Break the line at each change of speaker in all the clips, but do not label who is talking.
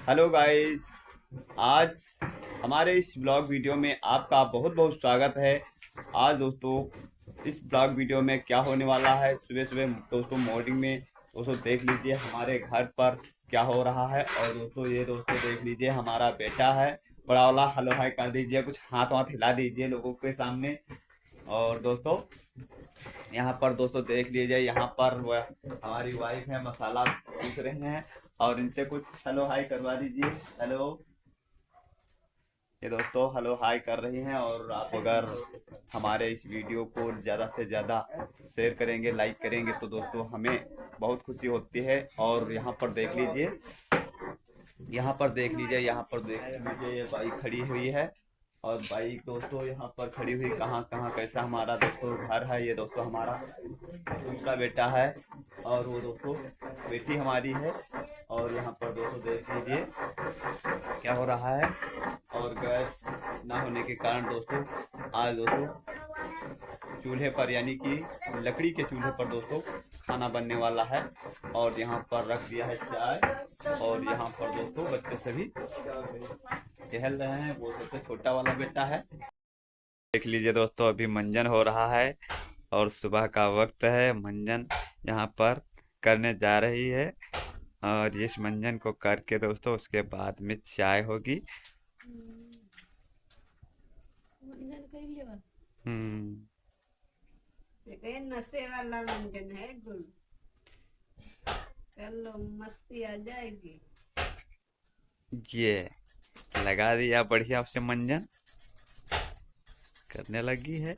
Hello guys. आज हमारे इस ब्लॉग वीडियो में आपका बहुत बहुत स्वागत है। आज दोस्तों इस ब्लॉग वीडियो में क्या होने वाला है, सुबह सुबह दोस्तों मॉर्निंग में दोस्तों देख लीजिए हमारे घर पर क्या हो रहा है। और दोस्तों ये दोस्तों देख लीजिए हमारा बेटा है बड़ा वाला। हेलो हाय कर दीजिए, कुछ हाथ वाथ हिला दीजिए लोगों के सामने। और दोस्तों यहाँ पर दोस्तों देख लीजिए, यहाँ पर हमारी वाइफ है मसाला पीस रहे हैं और इनसे कुछ हेलो हाय करवा दीजिए। हेलो, ये दोस्तों हेलो हाय कर रही हैं। और आप अगर हमारे इस वीडियो को ज़्यादा से ज़्यादा शेयर करेंगे, लाइक करेंगे तो दोस्तों हमें बहुत खुशी होती है। और यहाँ पर देख लीजिए, यहाँ पर देख लीजिए, यहाँ पर देख लीजिए ये बाइक खड़ी हुई है। और बाइक दोस्तों यहाँ पर खड़ी हुई कहाँ कहाँ कैसा हमारा दोस्तों घर है। ये दोस्तों हमारा दूसरा बेटा है और वो दोस्तों बेटी हमारी है। और यहाँ पर दोस्तों देख लीजिए क्या हो रहा है। और गैस ना होने के कारण दोस्तों आज दोस्तों चूल्हे पर यानी कि लकड़ी के चूल्हे पर दोस्तों खाना बनने वाला है। और यहाँ पर रख दिया है चाय। और यहाँ पर दोस्तों बच्चे सभी टहल रहे हैं। वो सबसे छोटा वाला बेटा है। देख लीजिए दोस्तों अभी मंजन हो रहा है और सुबह का वक्त है। मंजन यहाँ पर करने जा रही है और इस मंजन को करके दोस्तों उसके बाद में चाय होगी।
नशे वाला मंजन है गुल, कर लो मस्ती आ जाएगी।
ये लगा दिया बढ़िया से मंजन करने लगी है,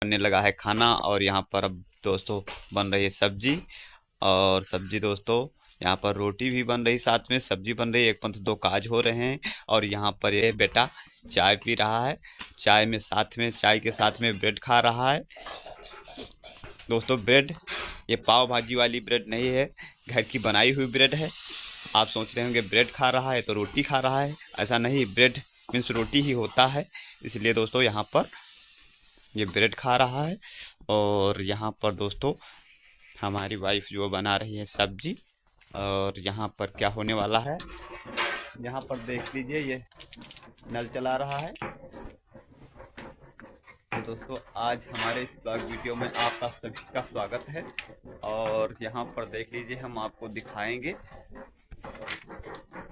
बनने लगा है खाना। और यहाँ पर अब दोस्तों बन रही है सब्जी। और सब्जी दोस्तों यहाँ पर रोटी भी बन रही, साथ में सब्जी बन रही है। एक पंथ दो काज हो रहे हैं। और यहाँ पर ये बेटा चाय पी रहा है, चाय में साथ में चाय के साथ में ब्रेड खा रहा है। दोस्तों ब्रेड ये पाव भाजी वाली ब्रेड नहीं है, घर की बनाई हुई ब्रेड है। आप सोच रहे होंगे ब्रेड खा रहा है तो रोटी खा रहा है, ऐसा नहीं, ब्रेड मीन्स रोटी ही होता है। इसलिए दोस्तों यहाँ पर ये ब्रेड खा रहा है। और यहाँ पर दोस्तों हमारी वाइफ जो बना रही है सब्जी। और यहाँ पर क्या होने वाला है, यहाँ पर देख लीजिए ये नल चला रहा है। तो दोस्तों आज हमारे इस ब्लॉग वीडियो में आपका सभी का स्वागत है। और यहाँ पर देख लीजिए हम आपको दिखाएंगे।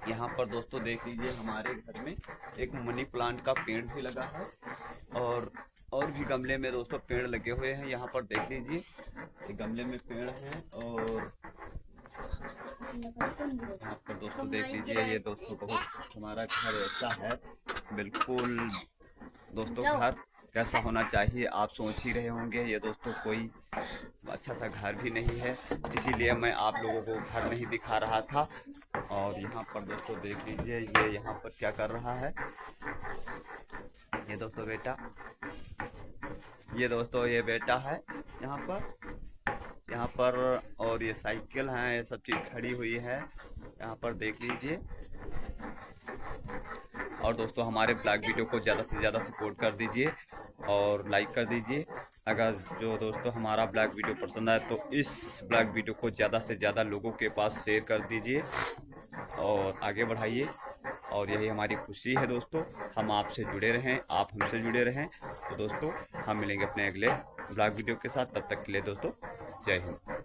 यहाँ पर दोस्तों देख लीजिए हमारे घर में एक मनी प्लांट का पेड़ भी लगा है। और भी गमले में दोस्तों पेड़ लगे हुए हैं। यहाँ पर देख लीजिए ये गमले में पेड़ हैं। और यहाँ पर दोस्तों देख लीजिए ये दोस्तों बहुत हमारा घर ऐसा है, बिल्कुल दोस्तों घर कैसा होना चाहिए आप सोच ही रहे होंगे। ये दोस्तों कोई अच्छा सा घर भी नहीं है, इसीलिए मैं आप लोगों को घर नहीं दिखा रहा था। और यहाँ पर दोस्तों देख लीजिए ये यहाँ पर क्या कर रहा है ये दोस्तों बेटा, ये दोस्तों ये बेटा है यहाँ पर। और ये साइकिल है, ये सब चीज़ खड़ी हुई है यहाँ पर देख लीजिए। और दोस्तों हमारे ब्लॉग वीडियो को ज़्यादा से ज़्यादा सपोर्ट कर दीजिए और लाइक कर दीजिए। अगर जो दोस्तों हमारा ब्लॉग वीडियो पसंद आए तो इस ब्लॉग वीडियो को ज़्यादा से ज़्यादा लोगों के पास शेयर कर दीजिए और आगे बढ़ाइए। और यही हमारी खुशी है दोस्तों, हम आपसे जुड़े रहें, आप हमसे जुड़े रहें। तो दोस्तों हम मिलेंगे अपने अगले ब्लॉग वीडियो के साथ, तब तक के लिए दोस्तों जय हिंद।